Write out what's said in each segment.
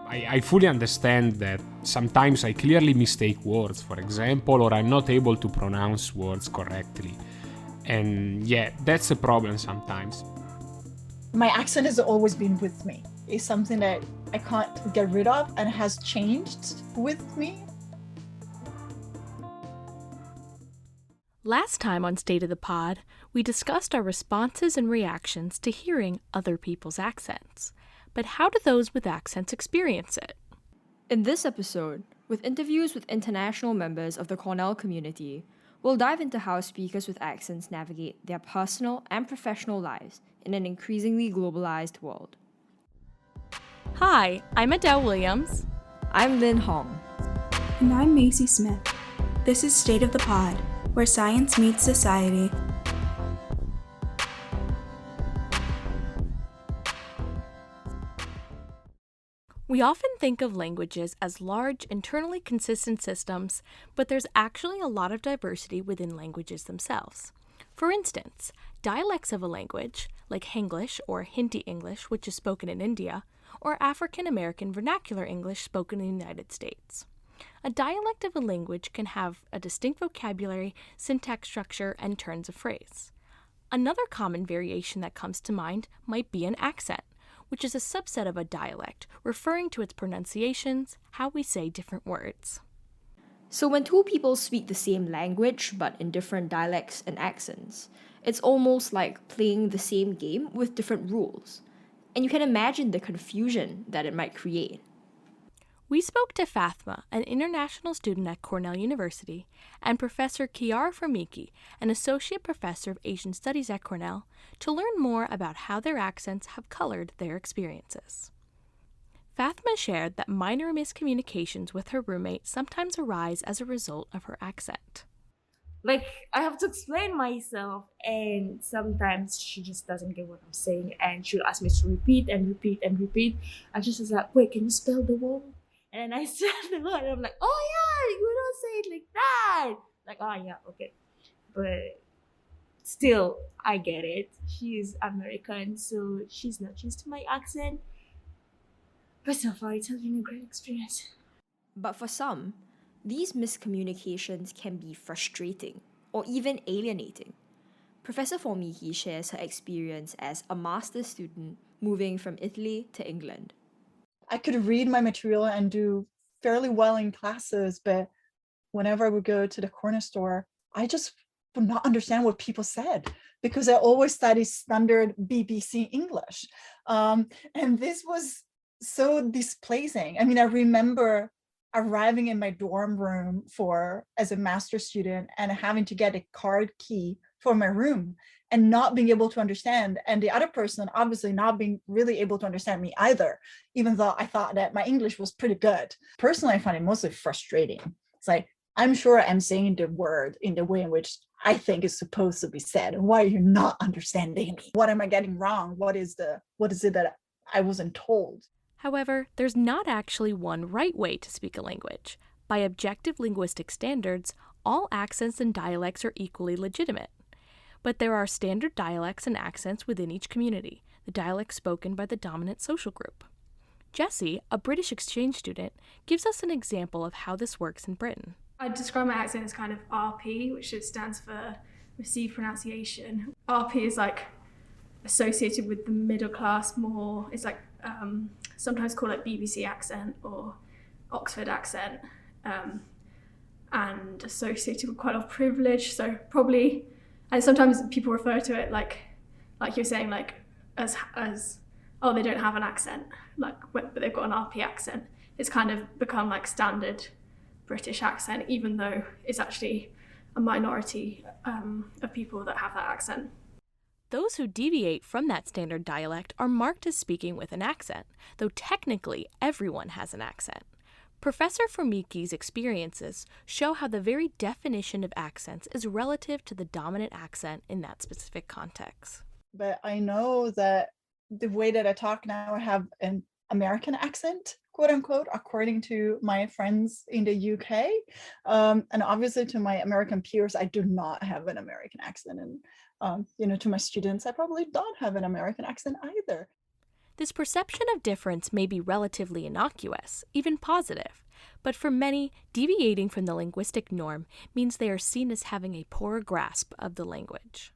I fully understand that sometimes I clearly mistake words, for example, or I'm not able to pronounce words correctly. And yeah, that's a problem sometimes. My accent has always been with me. It's something that I can't get rid of and has changed with me. Last time on State of the Pod, we discussed our responses and reactions to hearing other people's accents. But how do those with accents experience it? In this episode, with interviews with international members of the Cornell community, we'll dive into how speakers with accents navigate their personal and professional lives in an increasingly globalized world. Hi, I'm Adele Williams. I'm Lynn Hong. And I'm Macy Smith. This is State of the Pod, where science meets society. We often think of languages as large, internally consistent systems, but there's actually a lot of diversity within languages themselves. For instance, dialects of a language, like Hinglish or Hindi English, which is spoken in India, or African American Vernacular English spoken in the United States. A dialect of a language can have a distinct vocabulary, syntax structure, and turns of phrase. Another common variation that comes to mind might be an accent, which is a subset of a dialect, referring to its pronunciations, how we say different words. So when two people speak the same language but in different dialects and accents, it's almost like playing the same game with different rules. And you can imagine the confusion that it might create. We spoke to Fath'Ma, an international student at Cornell University, and Professor Chiara Formichi, an associate professor of Asian Studies at Cornell, to learn more about how their accents have colored their experiences. Fath'Ma shared that minor miscommunications with her roommate sometimes arise as a result of her accent. Like, I have to explain myself, and sometimes she just doesn't get what I'm saying, and she'll ask me to repeat and repeat and repeat. I just was like, wait, can you spell the word? And I said the word, and I'm like, oh yeah, you don't say it like that. Like, oh yeah, okay. But still, I get it. She's American, so she's not used to my accent. But so far, it has been a great experience. But for some, these miscommunications can be frustrating or even alienating. Professor Formichi shares her experience as a master's student moving from Italy to England. I could read my material and do fairly well in classes, but whenever I would go to the corner store, I just would not understand what people said because I always studied standard BBC English. And this was so displacing. I mean, I remember arriving in my dorm room as a master's student and having to get a card key for my room and not being able to understand, and the other person obviously not being really able to understand me either, even though I thought that my English was pretty good. Personally, I find it mostly frustrating. It's like, I'm sure I'm saying the word in the way in which I think it's supposed to be said, and why are you not understanding me? What am I getting wrong? What is it that I wasn't told? However, there's not actually one right way to speak a language. By objective linguistic standards, all accents and dialects are equally legitimate. But there are standard dialects and accents within each community, the dialect spoken by the dominant social group. Jessie, a British exchange student, gives us an example of how this works in Britain. I'd describe my accent as kind of RP, which stands for received pronunciation. RP is like associated with the middle class more. It's like sometimes called like BBC accent or Oxford accent, and associated with quite a lot of privilege. So probably, and sometimes people refer to it like you're saying, like as oh, they don't have an accent, but they've got an RP accent. It's kind of become like standard British accent, even though it's actually a minority of people that have that accent. Those who deviate from that standard dialect are marked as speaking with an accent, though technically everyone has an accent. Professor Formichi's experiences show how the very definition of accents is relative to the dominant accent in that specific context. But I know that the way that I talk now, I have an American accent, quote unquote, according to my friends in the UK. And obviously to my American peers, I do not have an American accent. And, to my students, I probably don't have an American accent either. This perception of difference may be relatively innocuous, even positive, but for many, deviating from the linguistic norm means they are seen as having a poor grasp of the language.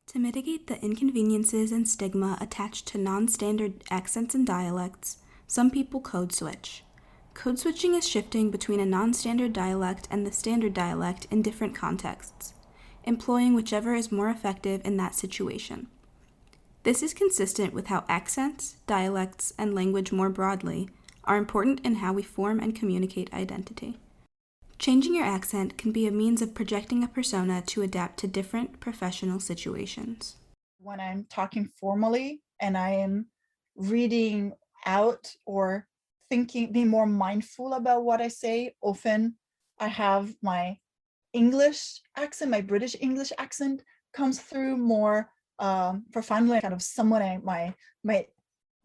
To mitigate the inconveniences and stigma attached to non-standard accents and dialects, some people code switch. Code switching is shifting between a non-standard dialect and the standard dialect in different contexts, employing whichever is more effective in that situation. This is consistent with how accents, dialects, and language more broadly are important in how we form and communicate identity. Changing your accent can be a means of projecting a persona to adapt to different professional situations. When I'm talking formally and I am reading out or thinking, being more mindful about what I say, often I have my English accent, my British English accent comes through more profoundly, kind of someone my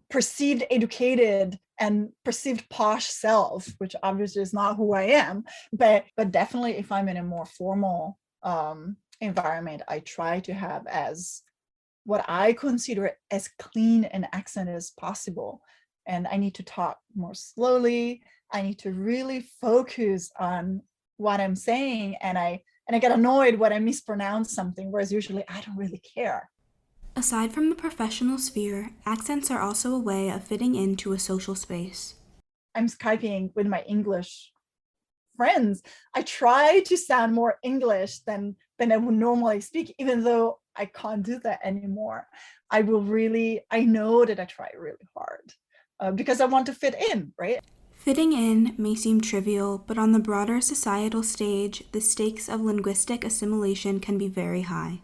perceived educated and perceived posh self, which obviously is not who I am, but definitely if I'm in a more formal environment, I try to have as what I consider as clean an accent as possible. And I need to talk more slowly. I need to really focus on what I'm saying, and I get annoyed when I mispronounce something, whereas usually I don't really care. Aside from the professional sphere, accents are also a way of fitting into a social space. I'm Skyping with my English friends. I try to sound more English than I would normally speak, even though I can't do that anymore. I know that I try really hard because I want to fit in, right? Fitting in may seem trivial, but on the broader societal stage, the stakes of linguistic assimilation can be very high.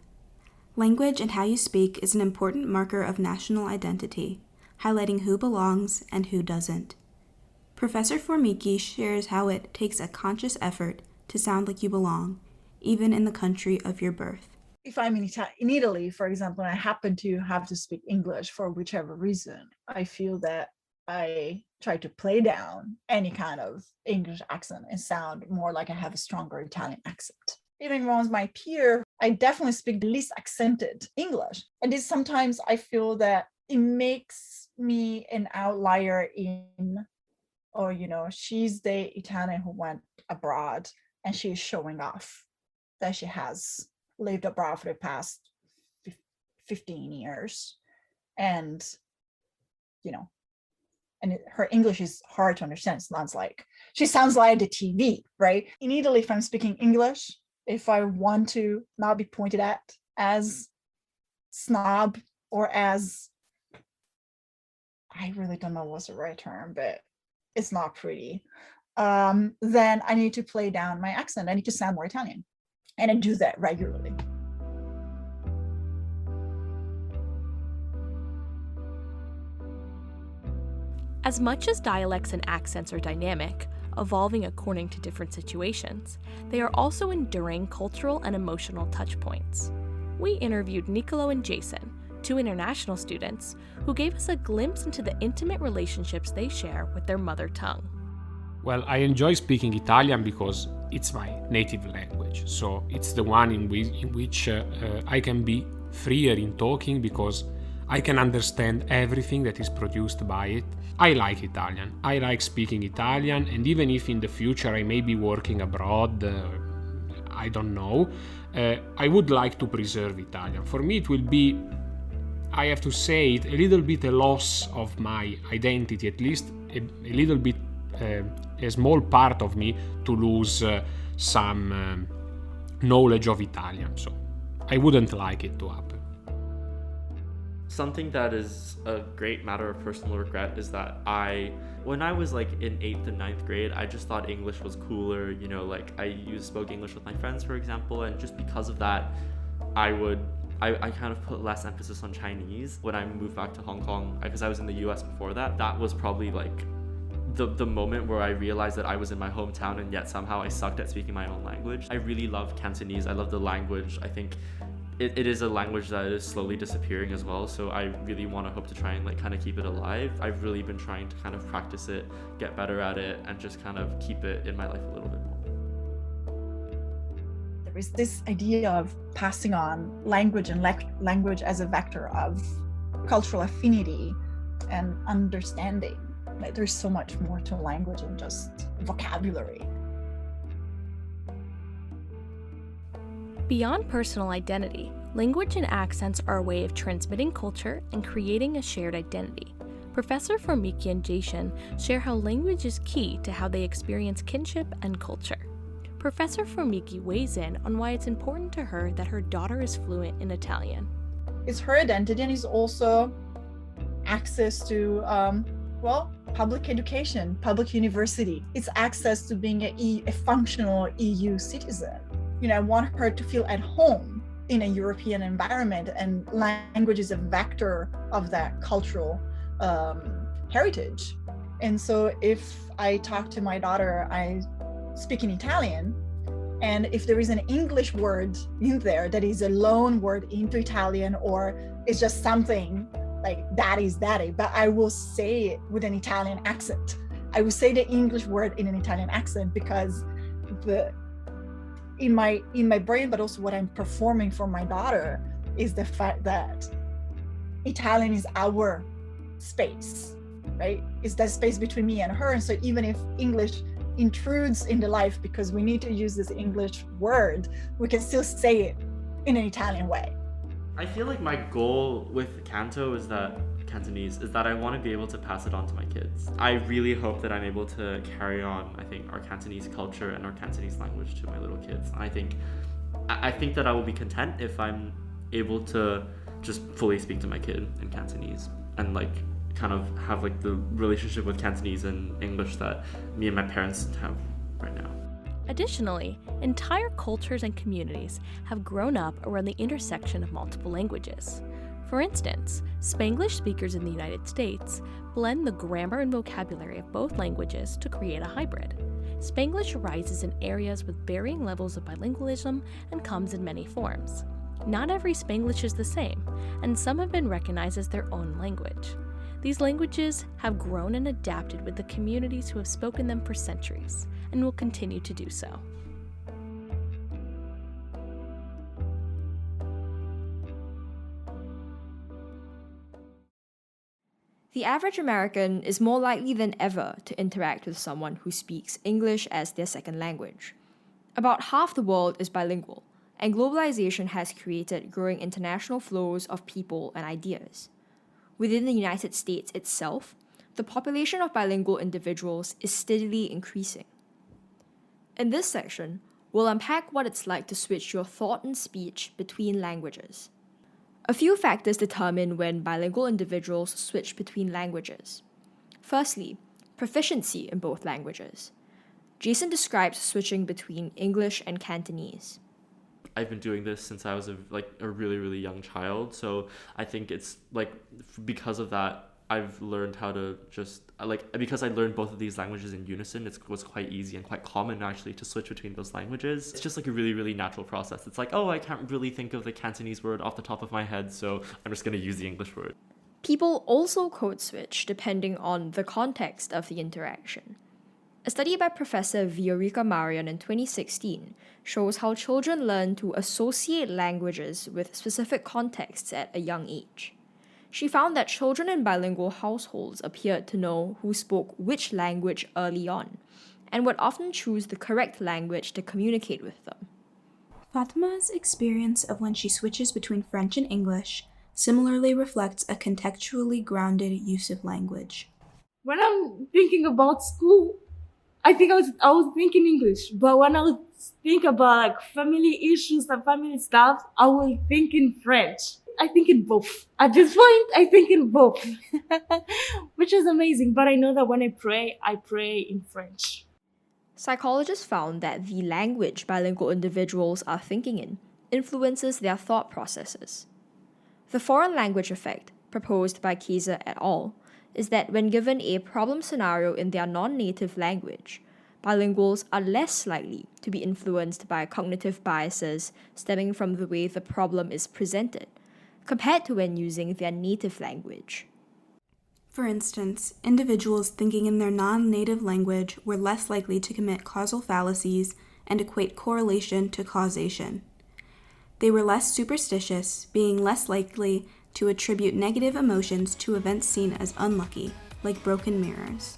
Language and how you speak is an important marker of national identity, highlighting who belongs and who doesn't. Professor Formichi shares how it takes a conscious effort to sound like you belong, even in the country of your birth. If I'm in Italy, for example, and I happen to have to speak English for whichever reason, I feel that I try to play down any kind of English accent and sound more like I have a stronger Italian accent. Even amongst my peer, I definitely speak the least accented English. And this sometimes I feel that it makes me an outlier in, she's the Italian who went abroad and she's showing off that she has lived abroad for the past 15 years. And, her English is hard to understand. She sounds like the TV, right? In Italy, if I'm speaking English, if I want to not be pointed at as snob or as, I really don't know what's the right term, but it's not pretty, then I need to play down my accent. I need to sound more Italian. And I do that regularly. As much as dialects and accents are dynamic, evolving according to different situations, they are also enduring cultural and emotional touchpoints. We interviewed Niccoló and Jason, two international students, who gave us a glimpse into the intimate relationships they share with their mother tongue. Well, I enjoy speaking Italian because it's my native language, so it's the one in which I can be freer in talking because I can understand everything that is produced by it. I like Italian. I like speaking Italian, and even if in the future I may be working abroad, I don't know, I would like to preserve Italian. For me it will be, I have to say it, a little bit a loss of my identity, at least a little bit a small part of me to lose some knowledge of Italian. So I wouldn't like it to happen. Something that is a great matter of personal regret is that when I was like in 8th and 9th grade, I just thought English was cooler, I spoke English with my friends, for example, and just because of that, I kind of put less emphasis on Chinese. When I moved back to Hong Kong, because I was in the US before that, that was probably like the moment where I realized that I was in my hometown and yet somehow I sucked at speaking my own language. I really love Cantonese. I love the language. I think it is a language that is slowly disappearing as well, so I really want to hope to try and kind of keep it alive. I've really been trying to kind of practice it, get better at it, and just kind of keep it in my life a little bit more. there is this idea of passing on language and language as a vector of cultural affinity and understanding. Like, there's so much more to language than just vocabulary. Beyond personal identity, language and accents are a way of transmitting culture and creating a shared identity. Professor Formichi and Jason share how language is key to how they experience kinship and culture. Professor Formichi weighs in on why it's important to her that her daughter is fluent in Italian. It's her identity, and it's also access to, public education, public university. It's access to being a functional EU citizen. I want her to feel at home in a European environment, and language is a vector of that cultural heritage. And so if I talk to my daughter, I speak in Italian, and if there is an English word in there that is a loan word into Italian, or it's just something like daddy's daddy, but I will say it with an Italian accent. I will say the English word in an Italian accent, because in my brain, but also what I'm performing for my daughter, is the fact that Italian is our space, right? It's that space between me and her. And so even if English intrudes in the life because we need to use this English word, we can still say it in an Italian way. I feel like my goal with Cantonese is that I want to be able to pass it on to my kids. I really hope that I'm able to carry on, I think, our Cantonese culture and our Cantonese language to my little kids. And I think that I will be content if I'm able to just fully speak to my kid in Cantonese and kind of have the relationship with Cantonese and English that me and my parents have right now. Additionally, entire cultures and communities have grown up around the intersection of multiple languages. For instance, Spanglish speakers in the United States blend the grammar and vocabulary of both languages to create a hybrid. Spanglish arises in areas with varying levels of bilingualism and comes in many forms. Not every Spanglish is the same, and some have been recognized as their own language. These languages have grown and adapted with the communities who have spoken them for centuries, and will continue to do so. The average American is more likely than ever to interact with someone who speaks English as their second language. About half the world is bilingual, and globalization has created growing international flows of people and ideas. Within the United States itself, the population of bilingual individuals is steadily increasing. In this section, we'll unpack what it's like to switch your thought and speech between languages. A few factors determine when bilingual individuals switch between languages. Firstly, proficiency in both languages. Jason describes switching between English and Cantonese. I've been doing this since I was a really, really young child, so I think it's because of that I've learned how to just because I learned both of these languages in unison, it was quite easy and quite common actually to switch between those languages. It's just a really, really natural process. It's I can't really think of the Cantonese word off the top of my head, so I'm just going to use the English word. People also code switch depending on the context of the interaction. A study by Professor Whittaker-Mayall in 2016 shows how children learn to associate languages with specific contexts at a young age. She found that children in bilingual households appeared to know who spoke which language early on, and would often choose the correct language to communicate with them. Fath'Ma's experience of when she switches between French and English similarly reflects a contextually grounded use of language. When I'm thinking about school, I think I was thinking English, but when I would think about family issues and family stuff, I will think in French. I think in both. At this point, I think in both, which is amazing. But I know that when I pray in French. Psychologists found that the language bilingual individuals are thinking in influences their thought processes. The foreign language effect, proposed by Casasanto et al., is that when given a problem scenario in their non-native language, bilinguals are less likely to be influenced by cognitive biases stemming from the way the problem is presented, compared to when using their native language. For instance, individuals thinking in their non-native language were less likely to commit causal fallacies and equate correlation to causation. They were less superstitious, being less likely to attribute negative emotions to events seen as unlucky, like broken mirrors.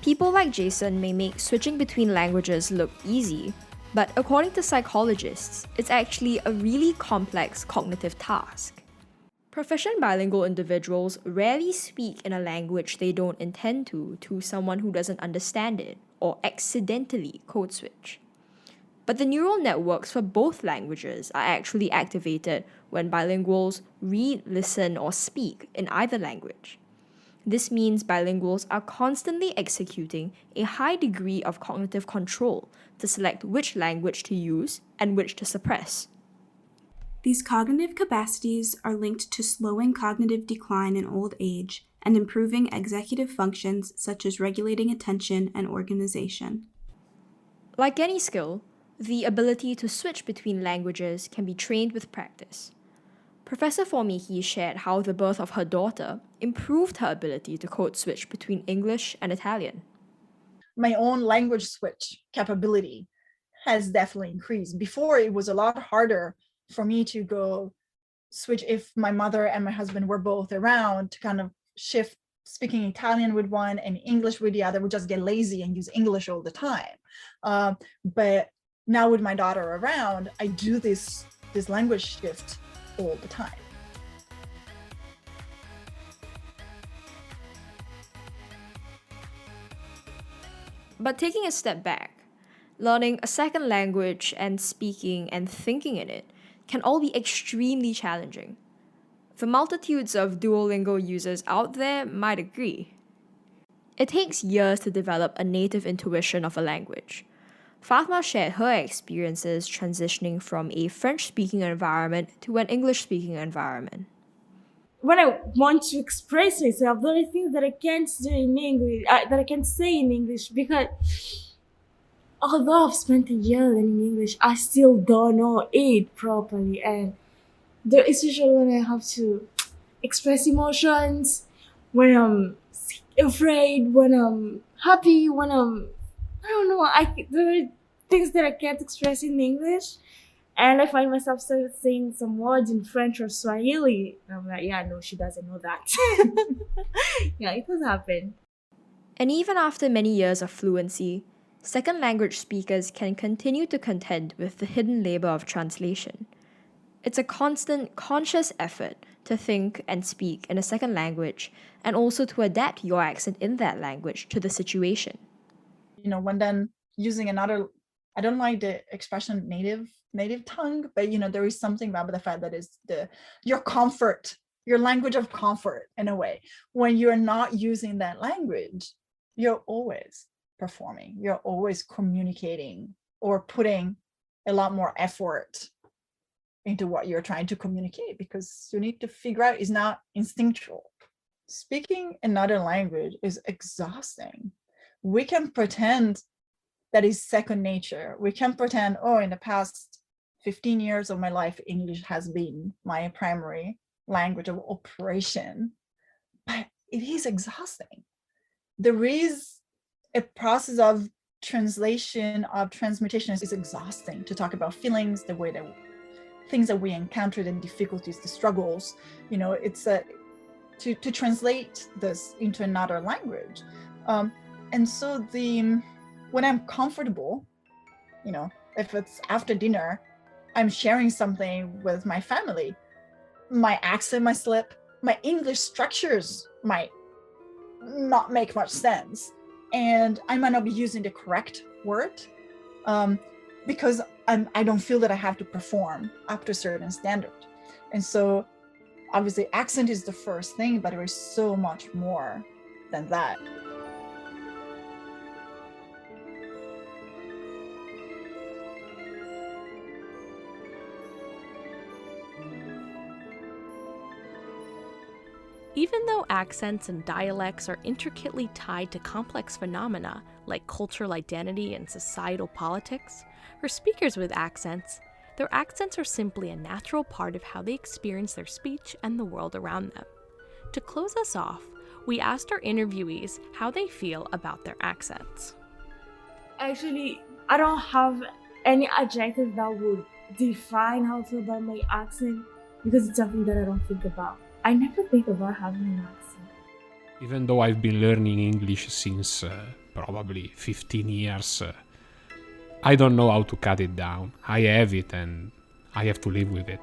People like Jason may make switching between languages look easy, but according to psychologists, it's actually a really complex cognitive task. Proficient bilingual individuals rarely speak in a language they don't intend to someone who doesn't understand it, or accidentally code switch. But the neural networks for both languages are actually activated when bilinguals read, listen, or speak in either language. This means bilinguals are constantly executing a high degree of cognitive control to select which language to use and which to suppress. These cognitive capacities are linked to slowing cognitive decline in old age and improving executive functions such as regulating attention and organization. Like any skill, the ability to switch between languages can be trained with practice. Professor Formichi shared how the birth of her daughter improved her ability to code switch between English and Italian. My own language switch capability has definitely increased. Before, it was a lot harder for me to go switch if my mother and my husband were both around, to kind of shift speaking Italian with one and English with the other. Would just get lazy and use English all the time. But now with my daughter around, I do this language shift all the time. But taking a step back, learning a second language and speaking and thinking in it can all be extremely challenging. The multitudes of Duolingo users out there might agree. It takes years to develop a native intuition of a language. Fath'Ma shared her experiences transitioning from a French-speaking environment to an English-speaking environment. When I want to express myself, there are things that I can't do in English, that I can't say in English, because although I've spent a year learning English, I still don't know it properly. And especially when I have to express emotions, when I'm afraid, when I'm happy, when I don't know, there are things that I can't express in English. And I find myself saying some words in French or Swahili. And I'm like, yeah, no, she doesn't know that. Yeah, it has happened. And even after many years of fluency, second language speakers can continue to contend with the hidden labor of translation. It's a constant, conscious effort to think and speak in a second language, and also to adapt your accent in that language to the situation. When then using another, I don't like the expression native tongue, but there is something about the fact that is your comfort, your language of comfort in a way. When you're not using that language, you're always performing, you're always communicating or putting a lot more effort into what you're trying to communicate, because you need to figure out it's not instinctual. Speaking another language is exhausting. We can pretend that is second nature. We can pretend, in the past 15 years of my life, English has been my primary language of operation, but it is exhausting. There is a process of translation, of transmutation. Is exhausting to talk about feelings, the way that things that we encountered, and difficulties, the struggles. It's to translate this into another language. And so when I'm comfortable, if it's after dinner, I'm sharing something with my family, my accent might slip, my English structures might not make much sense, and I might not be using the correct word, because I don't feel that I have to perform up to a certain standard. And so obviously accent is the first thing, but there is so much more than that. Even though accents and dialects are intricately tied to complex phenomena like cultural identity and societal politics, for speakers with accents, Their accents are simply a natural part of how they experience their speech and the world around them. To close us off, we asked our interviewees how they feel about their accents. Actually, I don't have any adjective that would define how I feel about my accent because it's something that I don't think about. I never think about having an accent. Even though I've been learning English since probably 15 years, I don't know how to cut it down. I have it and I have to live with it.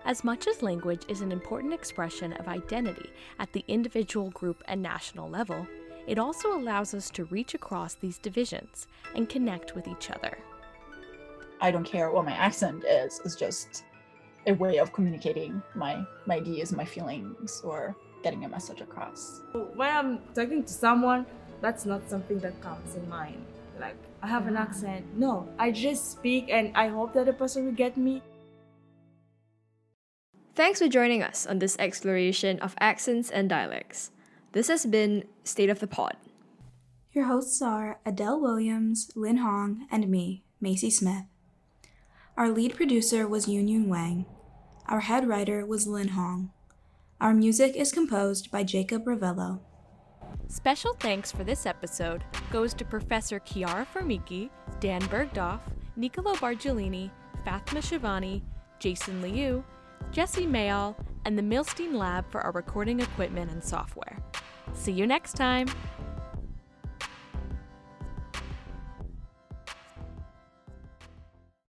As much as language is an important expression of identity at the individual, group, and national level, it also allows us to reach across these divisions and connect with each other. I don't care what my accent is. It's just a way of communicating my ideas, my feelings, or getting a message across. When I'm talking to someone, that's not something that comes in mind. Like, I have an accent. No, I just speak and I hope that the person will get me. Thanks for joining us on this exploration of accents and dialects. This has been State of the Pod. Your hosts are Adele Williams, Lynn Hong, and me, Macy Smith. Our lead producer was Yunyun Wang. Our head writer was Lynn Hong. Our music is composed by Jacob Revelo. Special thanks for this episode goes to Professor Chiara Formichi, Dan Burdgof, Niccoló Bargellini, Fath'Ma Shibani, Jason Liu, Jessie Mayall, and the Milstein Lab for our recording equipment and software. See you next time!